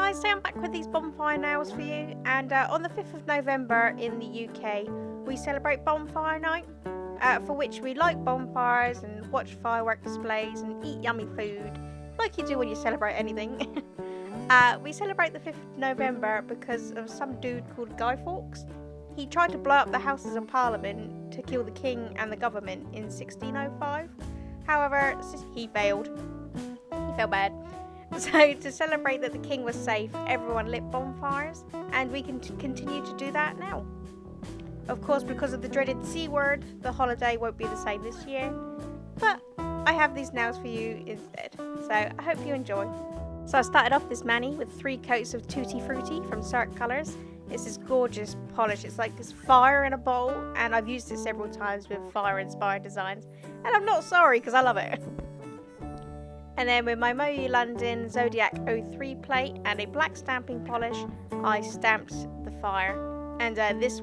guys, so I'm back with these bonfire nails for you, and on the 5th of November in the UK we celebrate Bonfire Night, for which we light bonfires and watch firework displays and eat yummy food like you do when you celebrate anything. We celebrate the 5th of November because of some dude called Guy Fawkes. He tried to blow up the Houses of Parliament to kill the king and the government in 1605. However, he failed. He felt bad. So to celebrate that the king was safe, everyone lit bonfires, and we can continue to do that now. Of course, because of the dreaded C word, the holiday won't be the same this year, but I have these nails for you instead, so I hope you enjoy. So I started off this mani with 3 coats of Tutti Frutti from Cirque Colours. It's this gorgeous polish, it's like this fire in a bowl, and I've used it several times with fire inspired designs, and I'm not sorry because I love it. And then with my Moyu London Zodiac 03 plate and a black stamping polish, I stamped the fire. And this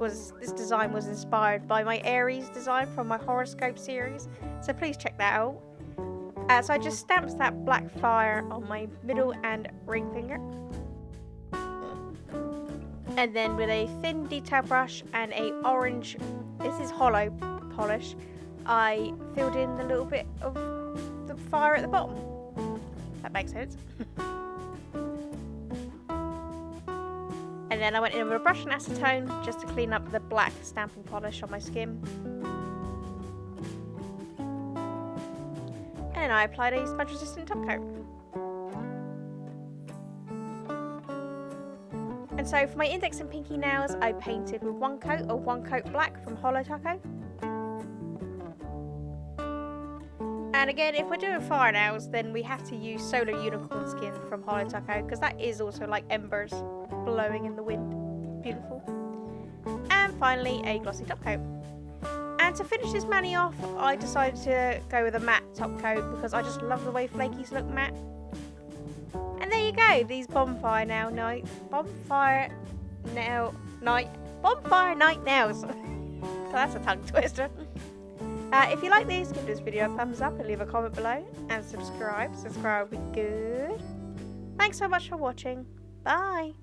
design was inspired by my Aries design from my horoscope series, so please check that out. So I just stamped that black fire on my middle and ring finger. And then with a thin detail brush and a orange, this is hollow polish, I filled in the little bit of the fire at the bottom. That makes sense. And then I went in with a brush and acetone just to clean up the black stamping polish on my skin. And then I applied a smudge resistant top coat. And so for my index and pinky nails, I painted with 1 coat of 1 coat black from Holo Taco. And again, if we're doing fire nails, then we have to use Solar Unicorn skin from Holo Taco, because that is also like embers blowing in the wind. Beautiful. And finally, a glossy top coat. And to finish this mani off, I decided to go with a matte top coat because I just love the way flakies look matte. And there you go, these Bonfire Night nails. So that's a tongue twister. If you like these, give this video a thumbs up and leave a comment below, and subscribe. Subscribe would be good. Thanks so much for watching. Bye.